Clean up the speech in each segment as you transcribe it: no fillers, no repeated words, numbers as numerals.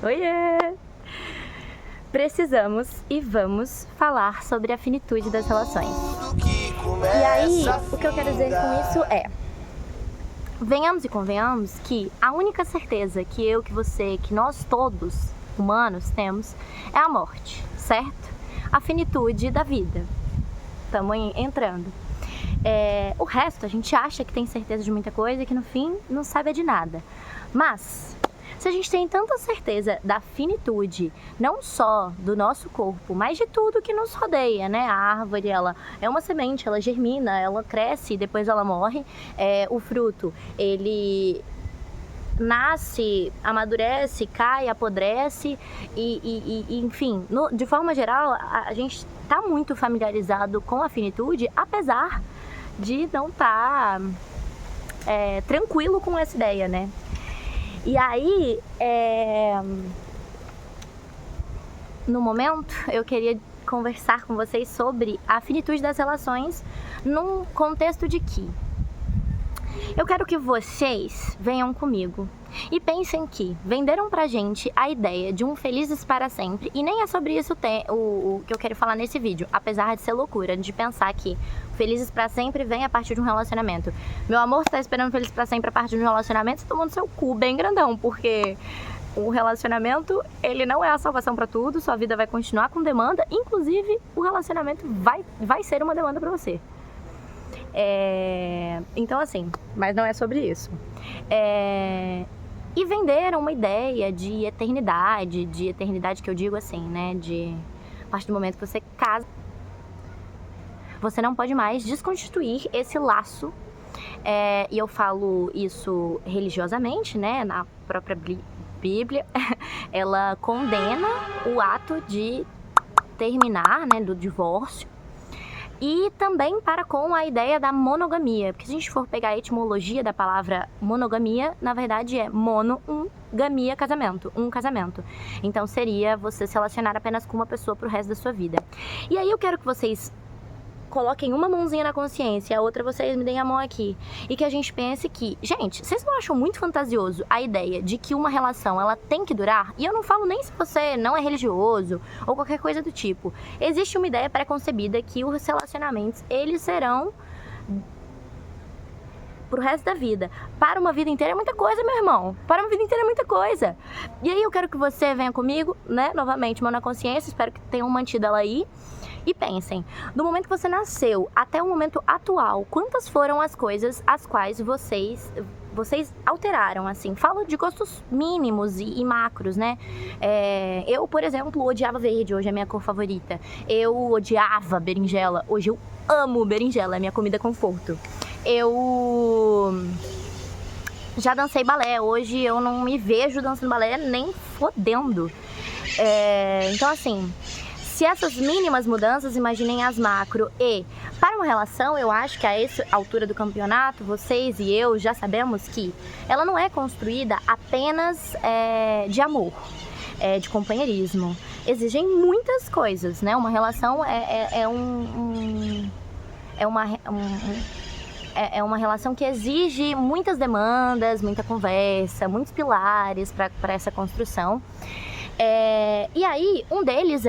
Oiê! Precisamos e vamos falar sobre a finitude das relações. E aí, o que eu quero dizer com isso é: venhamos e convenhamos que a única certeza que eu, que você, que nós todos, humanos, temos é a morte, certo? A finitude da vida. Estamos entrando. O resto, a gente acha que tem certeza de muita coisa e que no fim não sabe de nada. Mas se a gente tem tanta certeza da finitude, não só do nosso corpo, mas de tudo que nos rodeia, né? A árvore, ela é uma semente, ela germina, ela cresce e depois ela morre. O fruto, ele nasce, amadurece, cai, apodrece e enfim, de forma geral, a gente está muito familiarizado com a finitude, apesar de não estar tranquilo com essa ideia, né? E aí, no momento, eu queria conversar com vocês sobre a finitude das relações num contexto de que eu quero que vocês venham comigo e pensem que venderam pra gente a ideia de um felizes para sempre, e nem é sobre isso o que eu quero falar nesse vídeo, apesar de ser loucura, de pensar que felizes para sempre vem a partir de um relacionamento. Meu amor, você tá esperando felizes para sempre a partir de um relacionamento, você tomou no seu cu bem grandão, porque o relacionamento, ele não é a salvação para tudo, sua vida vai continuar com demanda, inclusive o relacionamento vai ser uma demanda para você. Então assim, mas não é sobre isso. E venderam uma ideia de eternidade que eu digo assim, né, de a partir do momento que você casa, você não pode mais desconstituir esse laço, e eu falo isso religiosamente, né, na própria Bíblia, ela condena o ato de terminar, né, do divórcio, e também para com a ideia da monogamia, porque se a gente for pegar a etimologia da palavra monogamia, na verdade é gamia, casamento, um casamento. Então seria você se relacionar apenas com uma pessoa pro resto da sua vida. E aí eu quero que vocês coloquem uma mãozinha na consciência, a outra vocês me deem a mão aqui, e que a gente pense que, gente, vocês não acham muito fantasioso a ideia de que uma relação, ela tem que durar? E eu não falo nem se você não é religioso ou qualquer coisa do tipo. Existe uma ideia pré-concebida que os relacionamentos, eles serão pro resto da vida. Para uma vida inteira é muita coisa, meu irmão. Para uma vida inteira é muita coisa. E aí eu quero que você venha comigo, né, novamente, mão na consciência, espero que tenham mantido ela aí. E pensem, do momento que você nasceu até o momento atual, quantas foram as coisas as quais vocês alteraram, assim? Falo de gostos mínimos e macros, né? Eu, por exemplo, odiava verde, hoje é a minha cor favorita. Eu odiava berinjela, hoje eu amo berinjela, é minha comida conforto. Eu já dancei balé, hoje eu não me vejo dançando balé nem fodendo. Então, assim, se essas mínimas mudanças, imaginem as macro. E para uma relação, eu acho que a essa altura do campeonato, vocês e eu já sabemos que ela não é construída apenas de amor, de companheirismo. Exigem muitas coisas, né? Uma relação é uma relação que exige muitas demandas, muita conversa, muitos pilares para essa construção. E aí, um deles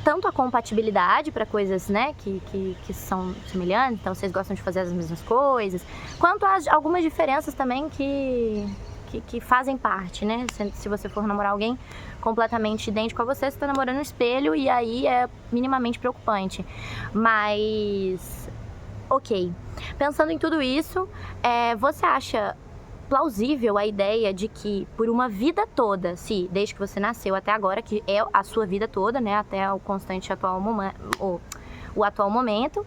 tanto a compatibilidade para coisas, né, que são semelhantes, então vocês gostam de fazer as mesmas coisas, quanto algumas diferenças também que fazem parte, né? Se você for namorar alguém completamente idêntico a você está namorando um espelho, e aí é minimamente preocupante. Mas, ok. Pensando em tudo isso, você acha plausível a ideia de que por uma vida toda, desde que você nasceu até agora, que é a sua vida toda, né, até o constante atual momento, o atual momento,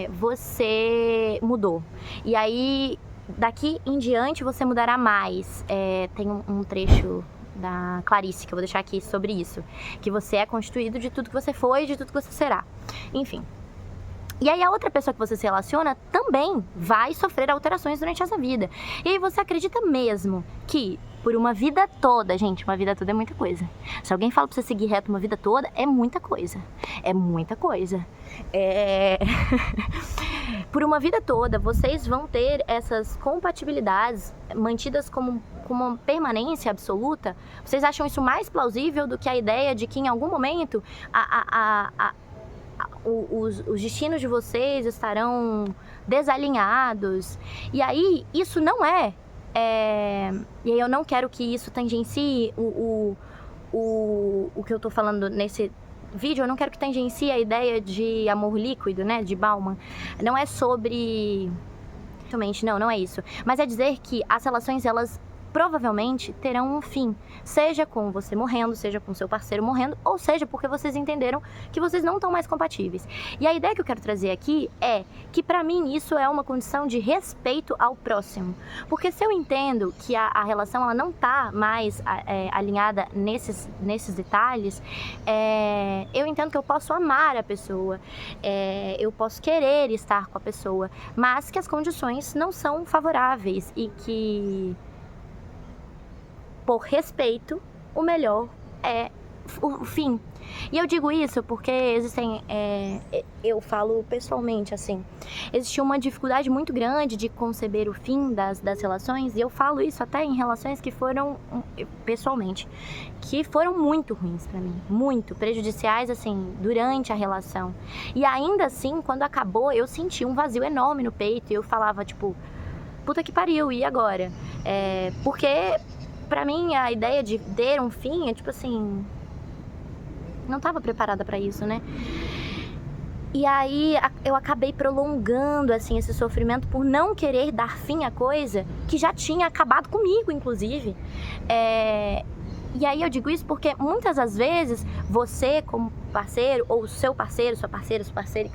você mudou. E aí, daqui em diante, você mudará mais. Tem um trecho da Clarice que eu vou deixar aqui sobre isso, que você é constituído de tudo que você foi e de tudo que você será. Enfim. E aí a outra pessoa que você se relaciona também vai sofrer alterações durante essa vida. E aí você acredita mesmo que por uma vida toda, gente, uma vida toda é muita coisa. Se alguém fala pra você seguir reto uma vida toda, é muita coisa. É muita coisa. Por uma vida toda, vocês vão ter essas compatibilidades mantidas como uma permanência absoluta. Vocês acham isso mais plausível do que a ideia de que em algum momento os destinos de vocês estarão desalinhados? E aí, isso não é... E aí eu não quero que isso tangencie o que eu tô falando nesse vídeo, eu não quero que tangencie a ideia de amor líquido, né, de Bauman. Não é sobre... Não é isso. Mas é dizer que as relações, elas provavelmente terão um fim, seja com você morrendo, seja com seu parceiro morrendo, ou seja porque vocês entenderam que vocês não estão mais compatíveis. E a ideia que eu quero trazer aqui é que pra mim isso é uma condição de respeito ao próximo, porque se eu entendo que a relação ela não tá mais alinhada nesses detalhes, eu entendo que eu posso amar a pessoa, eu posso querer estar com a pessoa, mas que as condições não são favoráveis e que, por respeito, o melhor é o fim. E eu digo isso porque existem, eu falo pessoalmente assim, existe uma dificuldade muito grande de conceber o fim das relações, e eu falo isso até em relações que foram, pessoalmente, que foram muito ruins pra mim, muito prejudiciais, assim, durante a relação. E ainda assim, quando acabou, eu senti um vazio enorme no peito, e eu falava, tipo, puta que pariu, e agora? Porque... pra mim, a ideia de ter um fim é tipo assim... não tava preparada pra isso, né? E aí, eu acabei prolongando, assim, esse sofrimento por não querer dar fim à coisa que já tinha acabado comigo, inclusive. E aí eu digo isso porque muitas das vezes você como parceiro, ou seu parceiro, sua parceira, sua parceira,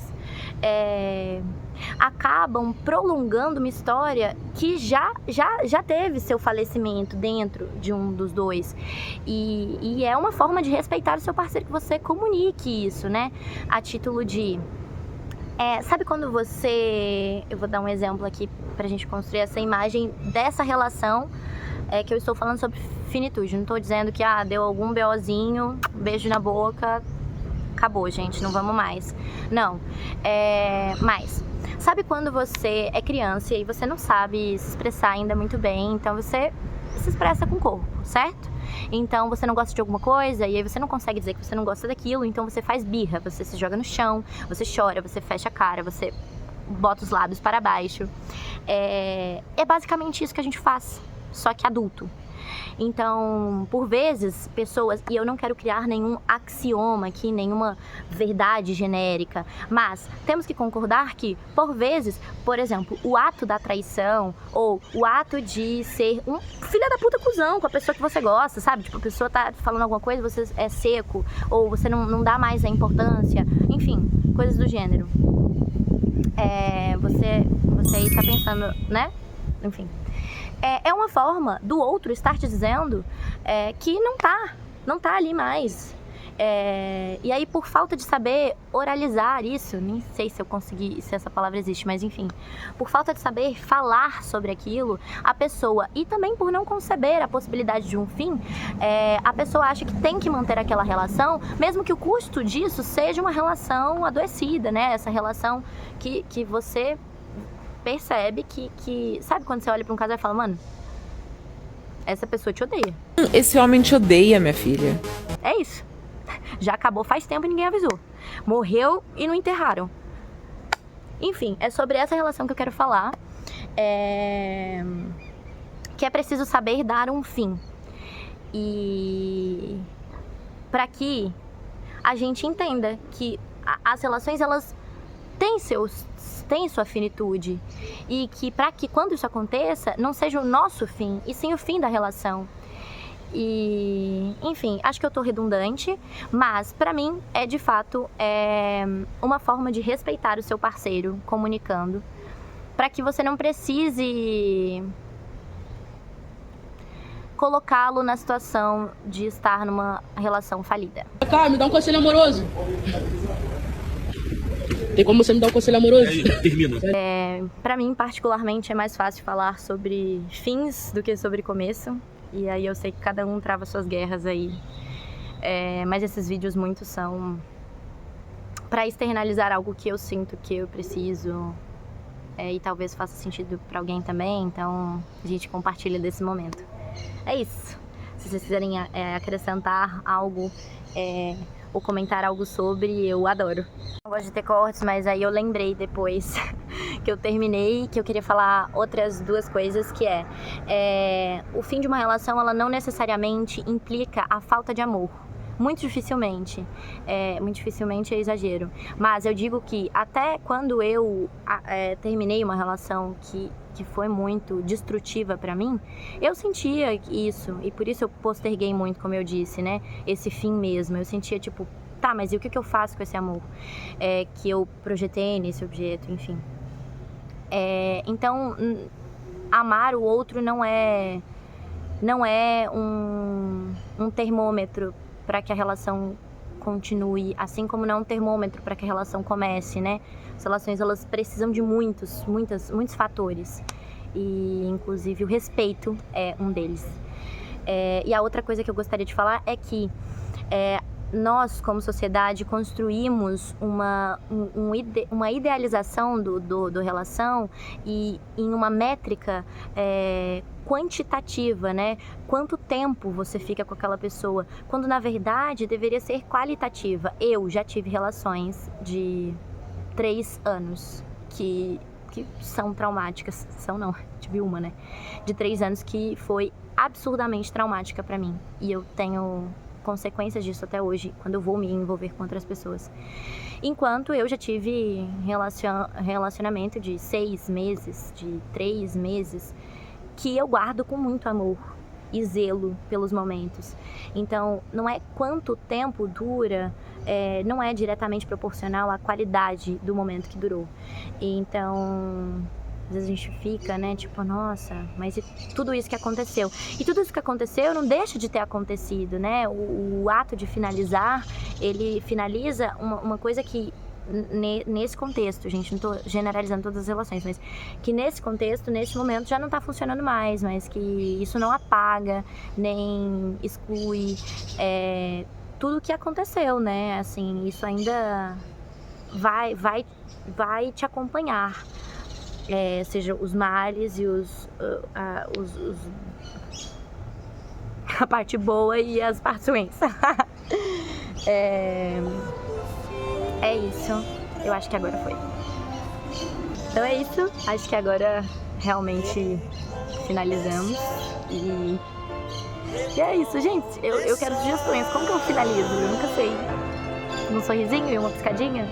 acabam prolongando uma história que já teve seu falecimento dentro de um dos dois. E é uma forma de respeitar o seu parceiro que você comunique isso, né? A título de... sabe quando você... eu vou dar um exemplo aqui pra gente construir essa imagem dessa relação que eu estou falando sobre finitude. Não tô dizendo que deu algum BOzinho, beijo na boca, acabou, gente, não vamos mais. Não. Mas, sabe quando você é criança e aí você não sabe se expressar ainda muito bem, então você se expressa com o corpo, certo? Então você não gosta de alguma coisa e aí você não consegue dizer que você não gosta daquilo, então você faz birra, você se joga no chão, você chora, você fecha a cara, você bota os lábios para baixo. É basicamente isso que a gente faz, só que adulto. Então, por vezes, pessoas, e eu não quero criar nenhum axioma aqui, nenhuma verdade genérica, mas temos que concordar que, por vezes, por exemplo, o ato da traição, ou o ato de ser um filho da puta cuzão com a pessoa que você gosta, sabe? Tipo, a pessoa tá falando alguma coisa, você é seco, ou você não dá mais a importância, enfim, coisas do gênero. Você aí tá pensando, né? Enfim. É uma forma do outro estar te dizendo que não tá ali mais. E aí, por falta de saber oralizar isso, nem sei se eu consegui, se essa palavra existe, mas enfim, por falta de saber falar sobre aquilo, a pessoa, e também por não conceber a possibilidade de um fim, a pessoa acha que tem que manter aquela relação, mesmo que o custo disso seja uma relação adoecida, né? Essa relação que você percebe que... Sabe quando você olha pra um casal e fala, mano, essa pessoa te odeia. Esse homem te odeia, minha filha. É isso. Já acabou faz tempo e ninguém avisou. Morreu e não enterraram. Enfim, é sobre essa relação que eu quero falar. Que é preciso saber dar um fim. E... pra que a gente entenda que as relações, elas têm sua finitude, e que para que quando isso aconteça não seja o nosso fim, e sim o fim da relação. E, enfim, acho que eu tô redundante, mas pra mim é de fato uma forma de respeitar o seu parceiro comunicando, para que você não precise colocá-lo na situação de estar numa relação falida. Cara, me dá um conselho amoroso. Tem como você me dar um conselho amoroso? Termina. Pra mim, particularmente, é mais fácil falar sobre fins do que sobre começo. E aí eu sei que cada um trava suas guerras aí. Mas esses vídeos muito são pra externalizar algo que eu sinto que eu preciso. E talvez faça sentido pra alguém também, então a gente compartilha desse momento. É isso. Se vocês quiserem acrescentar algo ou comentar algo sobre, eu adoro. Não gosto de ter cortes, mas aí eu lembrei depois que eu terminei, que eu queria falar outras duas coisas, que o fim de uma relação, ela não necessariamente implica a falta de amor. Muito dificilmente é exagero, mas eu digo que até quando eu terminei uma relação que foi muito destrutiva pra mim, eu sentia isso, e por isso eu posterguei muito, como eu disse, né, esse fim mesmo. Eu sentia tipo, tá, mas e o que eu faço com esse amor que eu projetei nesse objeto, enfim. Então, amar o outro não é um termômetro para que a relação continue, assim como não é um termômetro para que a relação comece, né? As relações, elas precisam de muitos fatores, e inclusive o respeito é um deles. E a outra coisa que eu gostaria de falar é que nós, como sociedade, construímos uma idealização do relação e em uma métrica quantitativa, né? Quanto tempo você fica com aquela pessoa, quando na verdade deveria ser qualitativa. Eu já tive relações de 3 anos que são traumáticas. Tive uma, né? De 3 anos que foi absurdamente traumática pra mim. E eu tenho consequências disso até hoje, quando eu vou me envolver com outras pessoas. Enquanto eu já tive relacionamento de 6 meses, de 3 meses, que eu guardo com muito amor e zelo pelos momentos. Então, não é quanto tempo dura, não é diretamente proporcional à qualidade do momento que durou. Então, às vezes a gente fica, né, tipo, nossa, mas e tudo isso que aconteceu? E tudo isso que aconteceu não deixa de ter acontecido, né? O ato de finalizar, ele finaliza uma coisa que, nesse contexto, gente, não tô generalizando todas as relações, mas que nesse contexto, nesse momento, já não tá funcionando mais, mas que isso não apaga, nem exclui tudo o que aconteceu, né? Assim, isso ainda vai te acompanhar. Seja os males e a parte boa e as partes ruins. É isso. Eu acho que agora foi. Então é isso. Acho que agora realmente finalizamos. E é isso, gente. Eu quero sugestões. Como que eu finalizo? Eu nunca sei. Um sorrisinho e uma piscadinha?